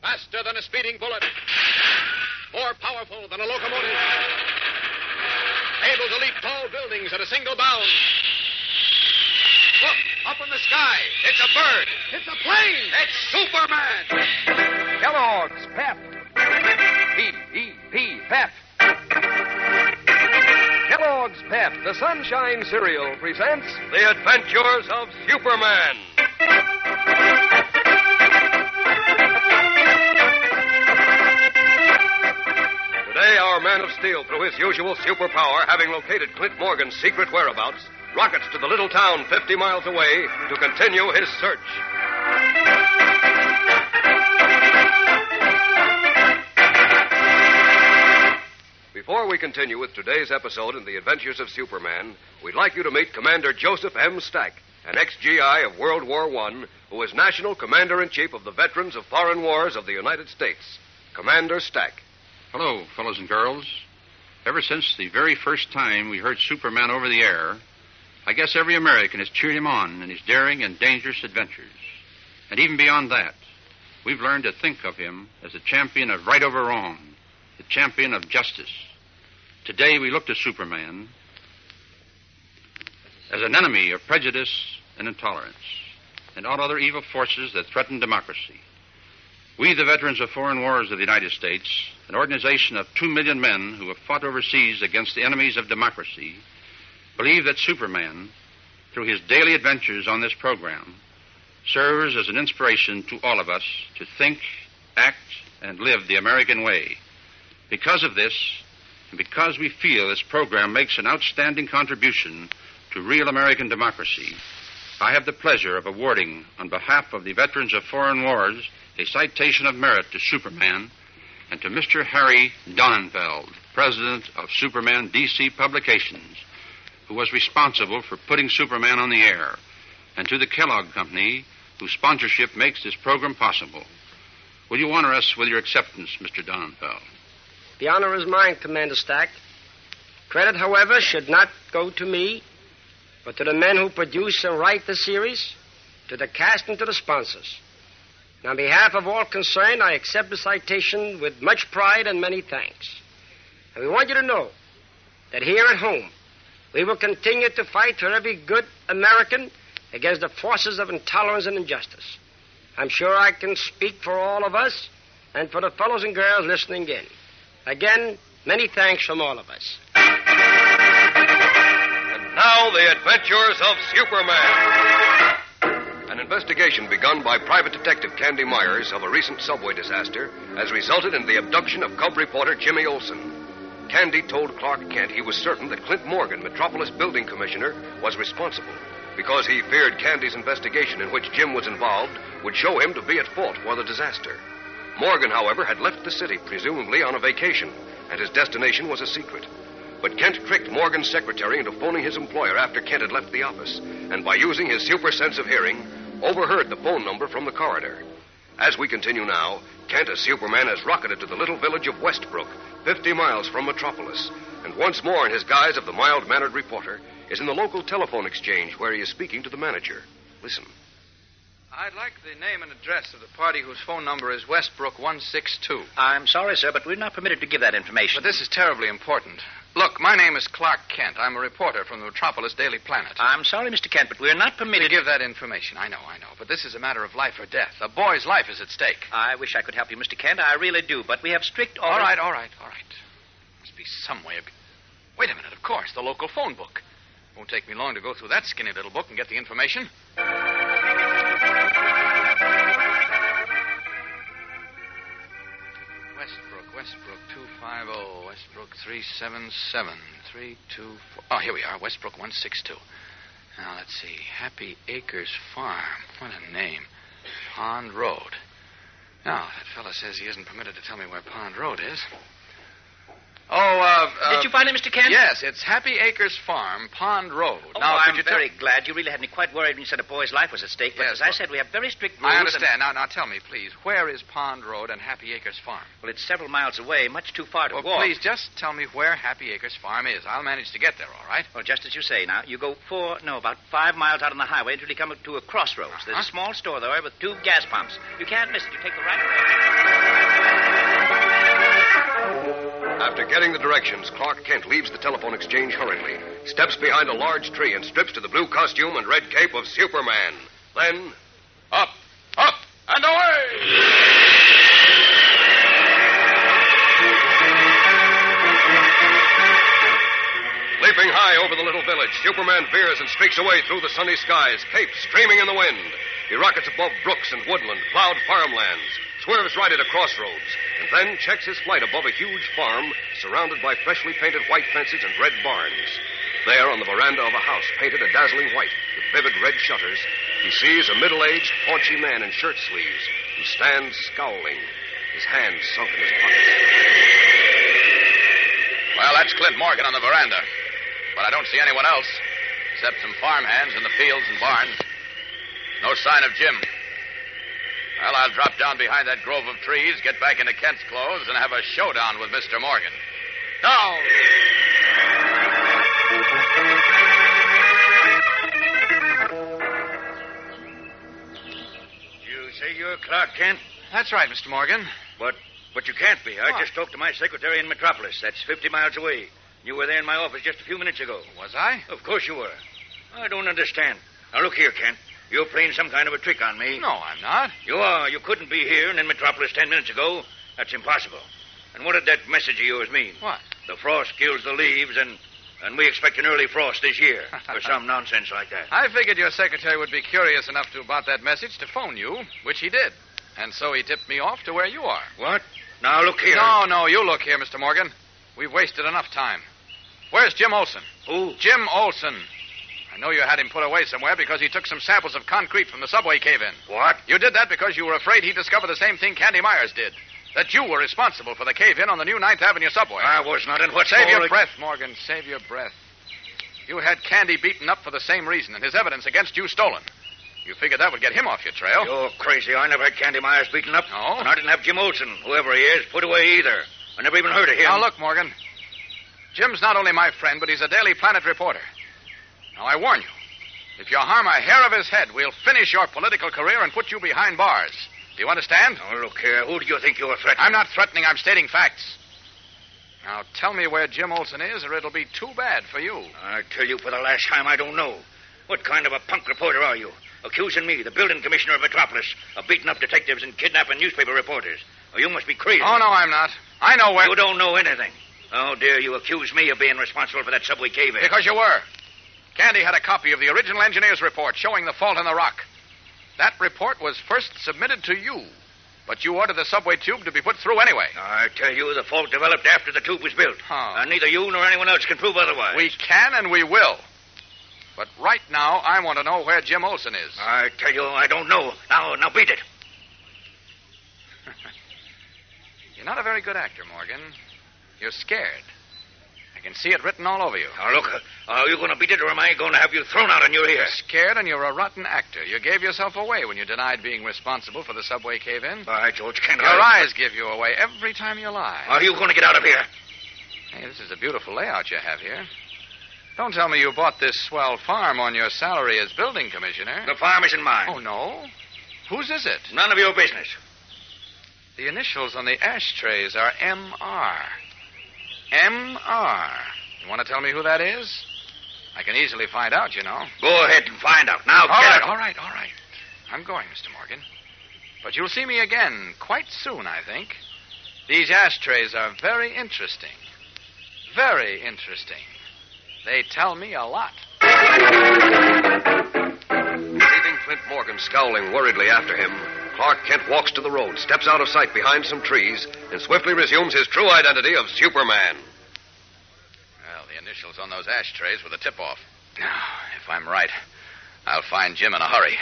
Faster than a speeding bullet. More powerful than a locomotive. Able to leap tall buildings at a single bound. Look, up in the sky. It's a bird. It's a plane. It's Superman. Kellogg's Pep. P-E-P, Pep. Kellogg's Pep, the Sunshine Cereal, presents The Adventures of Superman. Today, our Man of Steel, through his usual superpower, having located Clint Morgan's secret whereabouts, rockets to the little town 50 miles away to continue his search. Before we continue with today's episode in The Adventures of Superman, we'd like you to meet Commander Joseph M. Stack, an ex-GI of World War I, who is National Commander-in-Chief of the Veterans of Foreign Wars of the United States. Commander Stack. Hello, fellows and girls. Ever since the very first time we heard Superman over the air, I guess every American has cheered him on in his daring and dangerous adventures. And even beyond that, we've learned to think of him as the champion of right over wrong, the champion of justice. Today we look to Superman as an enemy of prejudice and intolerance and all other evil forces that threaten democracy. We, the Veterans of Foreign Wars of the United States, an organization of 2 million men who have fought overseas against the enemies of democracy, believe that Superman, through his daily adventures on this program, serves as an inspiration to all of us to think, act, and live the American way. Because of this, and because we feel this program makes an outstanding contribution to real American democracy, I have the pleasure of awarding, on behalf of the Veterans of Foreign Wars, a citation of merit to Superman and to Mr. Harry Donenfeld, president of Superman DC Publications, who was responsible for putting Superman on the air, and to the Kellogg Company, whose sponsorship makes this program possible. Will you honor us with your acceptance, Mr. Donenfeld? The honor is mine, Commander Stack. Credit, however, should not go to me, but to the men who produce and write the series, to the cast and to the sponsors. And on behalf of all concerned, I accept the citation with much pride and many thanks. And we want you to know that here at home, we will continue to fight for every good American against the forces of intolerance and injustice. I'm sure I can speak for all of us and for the fellows and girls listening in. Again, many thanks from all of us. And now, The Adventures of Superman. An investigation begun by Private Detective Candy Myers of a recent subway disaster has resulted in the abduction of cub reporter Jimmy Olsen. Candy told Clark Kent he was certain that Clint Morgan, Metropolis Building Commissioner, was responsible because he feared Candy's investigation in which Jim was involved would show him to be at fault for the disaster. Morgan, however, had left the city, presumably on a vacation, and his destination was a secret. But Kent tricked Morgan's secretary into phoning his employer after Kent had left the office, and by using his super sense of hearing, overheard the phone number from the corridor. As we continue now, Kent as Superman has rocketed to the little village of Westbrook, 50 miles from Metropolis, and once more in his guise of the mild-mannered reporter, is in the local telephone exchange where he is speaking to the manager. Listen. I'd like the name and address of the party whose phone number is Westbrook 162. I'm sorry, sir, but we're not permitted to give that information. But this is terribly important. Look, my name is Clark Kent. I'm a reporter from the Metropolis Daily Planet. I'm sorry, Mr. Kent, but we're not permitted to give that information. I know. But this is a matter of life or death. A boy's life is at stake. I wish I could help you, Mr. Kent. I really do, but we have strict orders. All right. Must be some way of... Wait a minute, of course, the local phone book. Won't take me long to go through that skinny little book and get the information. Westbrook 250, Westbrook 377, 324. Oh, here we are, Westbrook 162. Now, let's see. Happy Acres Farm. What a name. Pond Road. Now, that fella says he isn't permitted to tell me where Pond Road is. Did you find it, Mr. Kent? Yes, it's Happy Acres Farm, Pond Road. Now, I'm very glad. You really had me quite worried when you said a boy's life was at stake. But as I said, we have very strict rules. I understand. Now, tell me, please, where is Pond Road and Happy Acres Farm? Well, it's several miles away, much too far to walk. Well, please, just tell me where Happy Acres Farm is. I'll manage to get there, all right? Well, just as you say. Now, you go about 5 miles out on the highway until you come to a crossroads. There's a small store there with 2 gas pumps. You can't miss it. You take the right way. After getting the directions, Clark Kent leaves the telephone exchange hurriedly, steps behind a large tree, and strips to the blue costume and red cape of Superman. Then, up, and away! Leaping high over the little village, Superman veers and streaks away through the sunny skies, cape streaming in the wind. He rockets above brooks and woodland, plowed farmlands, swerves right at a crossroads, and then checks his flight above a huge farm surrounded by freshly painted white fences and red barns. There, on the veranda of a house painted a dazzling white with vivid red shutters, he sees a middle-aged, paunchy man in shirt sleeves who stands scowling, his hands sunk in his pockets. Well, that's Clint Morgan on the veranda. But I don't see anyone else, except some farmhands in the fields and barns. No sign of Jim. Well, I'll drop down behind that grove of trees, get back into Kent's clothes, and have a showdown with Mr. Morgan. Down! You say you're Clark Kent? That's right, Mr. Morgan. But you can't be. I What? just talked to my secretary in Metropolis. That's 50 miles away. You were there in my office just a few minutes ago. Was I? Of course you were. I don't understand. Now, look here, Kent. You're playing some kind of a trick on me. No, I'm not. You are. You couldn't be here and in Metropolis 10 minutes ago. That's impossible. And what did that message of yours mean? What? The frost kills the leaves, and we expect an early frost this year. Or some nonsense like that. I figured your secretary would be curious enough about that message to phone you, which he did. And so he tipped me off to where you are. What? Now, look here. No, you look here, Mr. Morgan. We've wasted enough time. Where's Jim Olsen? Who? Jim Olsen. I know you had him put away somewhere because he took some samples of concrete from the subway cave-in. What? You did that because you were afraid he'd discover the same thing Candy Myers did. That you were responsible for the cave-in on the new 9th Avenue subway. I was not, and what's Save more... your breath, Morgan. Save your breath. You had Candy beaten up for the same reason, and his evidence against you stolen. You figured that would get him off your trail. You're crazy. I never had Candy Myers beaten up. No? And I didn't have Jim Olsen, whoever he is, put away either. I never even heard of him. Now, look, Morgan. Jim's not only my friend, but he's a Daily Planet reporter. Now, I warn you. If you harm a hair of his head, we'll finish your political career and put you behind bars. Do you understand? Now, look here. Who do you think you're threatening? I'm not threatening. I'm stating facts. Now, tell me where Jim Olsen is, or it'll be too bad for you. I tell you for the last time, I don't know. What kind of a punk reporter are you? Accusing me, the building commissioner of Metropolis, of beating up detectives and kidnapping newspaper reporters. Oh, you must be crazy. Oh, no, I'm not. I know where... You don't know anything. Oh, dare you accuse me of being responsible for that subway cave-in? Because you were. Candy had a copy of the original engineer's report showing the fault in the rock. That report was first submitted to you, but you ordered the subway tube to be put through anyway. I tell you, the fault developed after the tube was built. And neither you nor anyone else can prove otherwise. We can and we will. But right now, I want to know where Jim Olsen is. I tell you, I don't know. Now beat it. You're not a very good actor, Morgan. You're scared. I can see it written all over you. Now, look, are you going to beat it, or am I going to have you thrown out on your ear? You're scared, and you're a rotten actor. You gave yourself away when you denied being responsible for the subway cave-in. By George, can't Your eyes give you away every time you lie. Are you going to get out of here? Hey, this is a beautiful layout you have here. Don't tell me you bought this swell farm on your salary as building commissioner. The farm isn't mine. Oh, no? Whose is it? None of your business. The initials on the ashtrays are M.R. M.R. You want to tell me who that is? I can easily find out, you know. Go ahead and find out. Now, All right. I'm going, Mr. Morgan. But you'll see me again quite soon, I think. These ashtrays are very interesting. Very interesting. They tell me a lot. Leaving Clint Morgan scowling worriedly after him, Clark Kent walks to the road, steps out of sight behind some trees, and swiftly resumes his true identity of Superman. Well, the initials on those ashtrays were the tip-off. Now, if I'm right, I'll find Jim in a hurry.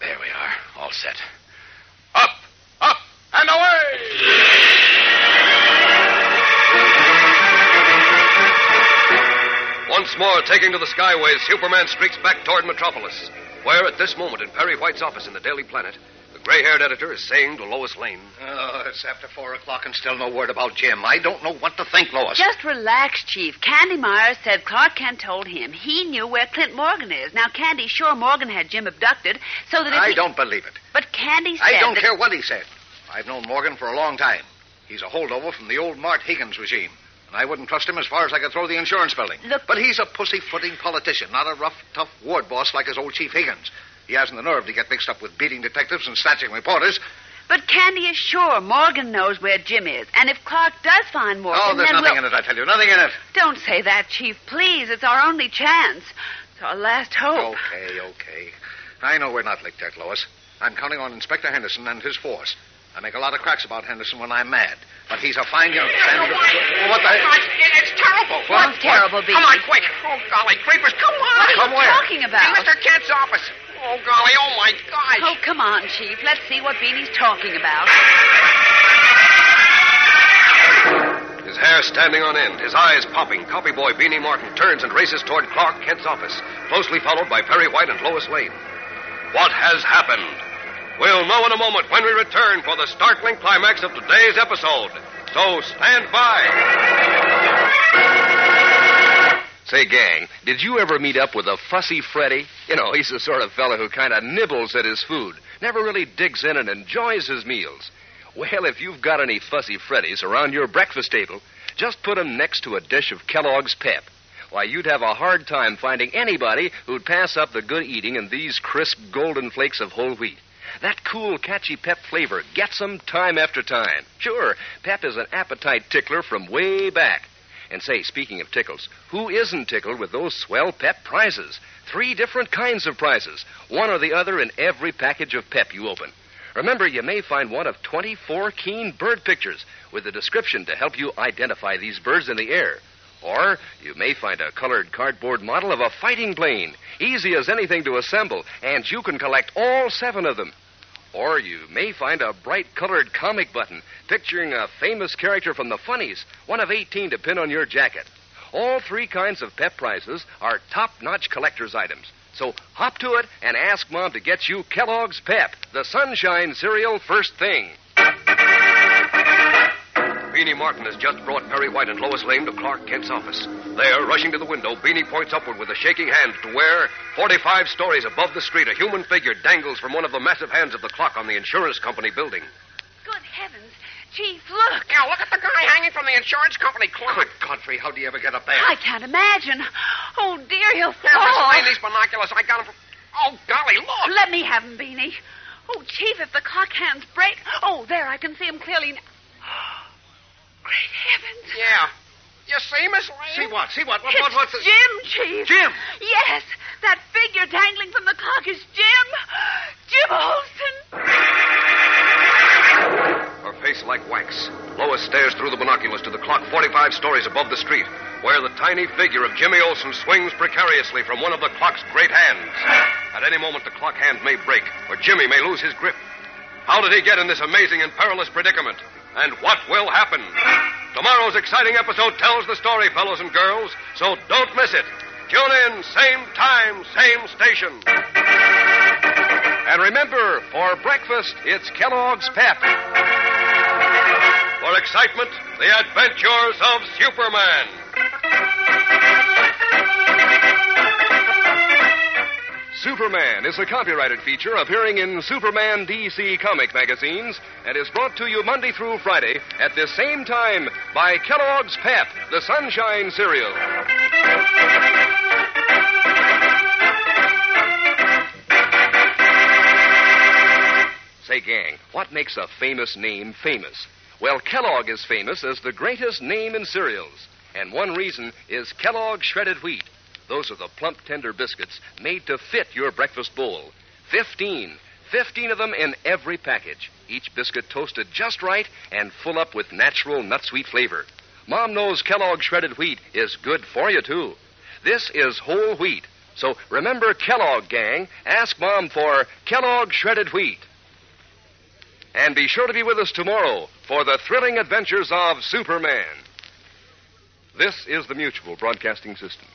There we are, all set. Up, and away! Once more, taking to the skyways, Superman streaks back toward Metropolis, where, at this moment, in Perry White's office in the Daily Planet, the gray-haired editor is saying to Lois Lane, Oh, it's after 4 o'clock and still no word about Jim. I don't know what to think, Lois. Just relax, Chief. Candy Myers said Clark Kent told him he knew where Clint Morgan is. Now, Candy's sure Morgan had Jim abducted, so that if I don't believe it. But Candy said I don't that... care what he said. I've known Morgan for a long time. He's a holdover from the old Mart Higgins regime. And I wouldn't trust him as far as I could throw the insurance building. Look... But he's a pussyfooting politician, not a rough, tough ward boss like his old Chief Higgins. He hasn't the nerve to get mixed up with beating detectives and snatching reporters. But Candy is sure Morgan knows where Jim is. And if Clark does find Morgan, Oh, there's then nothing in it, I tell you. Nothing in it. Don't say that, Chief, please. It's our only chance. It's our last hope. Okay. I know we're not licked yet, Lois. I'm counting on Inspector Henderson and his force. I make a lot of cracks about Henderson when I'm mad. But he's a fine young man. What the... It's terrible. What's terrible, Beanie? Come on, quick. Oh, golly, creepers, come on. What are you talking about? In Mr. Kent's office. Oh, golly, oh, my gosh. Oh, come on, Chief. Let's see what Beanie's talking about. His hair standing on end, his eyes popping, copy boy Beanie Martin turns and races toward Clark Kent's office, closely followed by Perry White and Lois Lane. What has happened? We'll know in a moment when we return for the startling climax of today's episode. So stand by. Say, gang, did you ever meet up with a fussy Freddy? You know, he's the sort of fellow who kind of nibbles at his food, never really digs in and enjoys his meals. Well, if you've got any fussy Freddys around your breakfast table, just put 'em next to a dish of Kellogg's Pep. Why, you'd have a hard time finding anybody who'd pass up the good eating in these crisp golden flakes of whole wheat. That cool, catchy Pep flavor gets 'em time after time. Sure, Pep is an appetite tickler from way back. And say, speaking of tickles, who isn't tickled with those swell Pep prizes? 3 different kinds of prizes, one or the other in every package of Pep you open. Remember, you may find one of 24 keen bird pictures with a description to help you identify these birds in the air. Or you may find a colored cardboard model of a fighting plane, easy as anything to assemble, and you can collect all 7 of them. Or you may find a bright-colored comic button picturing a famous character from the funnies, one of 18 to pin on your jacket. All 3 kinds of Pep prizes are top-notch collector's items. So hop to it and ask Mom to get you Kellogg's Pep, the Sunshine cereal first thing. Beanie Martin has just brought Perry White and Lois Lane to Clark Kent's office. There, rushing to the window, Beanie points upward with a shaking hand to where, 45 stories above the street, a human figure dangles from one of the massive hands of the clock on the insurance company building. Good heavens. Chief, look. Yeah, look at the guy hanging from the insurance company clock. Good Godfrey, how do you ever get up there? I can't imagine. Oh, dear, he'll fall. Yeah, Miss Lane, these binoculars, I got them from... Oh, golly, look. Let me have him, Beanie. Oh, Chief, if the clock hands break... Oh, there, I can see him clearly now. Great heavens. Yeah. You see, Miss Lane? See what? What's the... Jim, Chief. Jim? Yes, that figure dangling from the clock is Jim. Jim Olsen. Her face like wax. Lois stares through the binoculars to the clock 45 stories above the street, where the tiny figure of Jimmy Olsen swings precariously from one of the clock's great hands. At any moment, the clock hand may break, or Jimmy may lose his grip. How did he get in this amazing and perilous predicament? And what will happen? Tomorrow's exciting episode tells the story, fellows and girls, so don't miss it. Tune in, same time, same station. And remember, for breakfast, it's Kellogg's Pep. For excitement, the adventures of Superman. Superman is a copyrighted feature appearing in Superman DC comic magazines and is brought to you Monday through Friday at this same time by Kellogg's Pep, the Sunshine cereal. Say, gang, what makes a famous name famous? Well, Kellogg is famous as the greatest name in cereals. And one reason is Kellogg shredded wheat. Those are the plump, tender biscuits made to fit your breakfast bowl. 15 of them in every package. Each biscuit toasted just right and full up with natural nut-sweet flavor. Mom knows Kellogg shredded wheat is good for you, too. This is whole wheat. So remember Kellogg, gang. Ask Mom for Kellogg shredded wheat. And be sure to be with us tomorrow for the thrilling adventures of Superman. This is the Mutual Broadcasting System.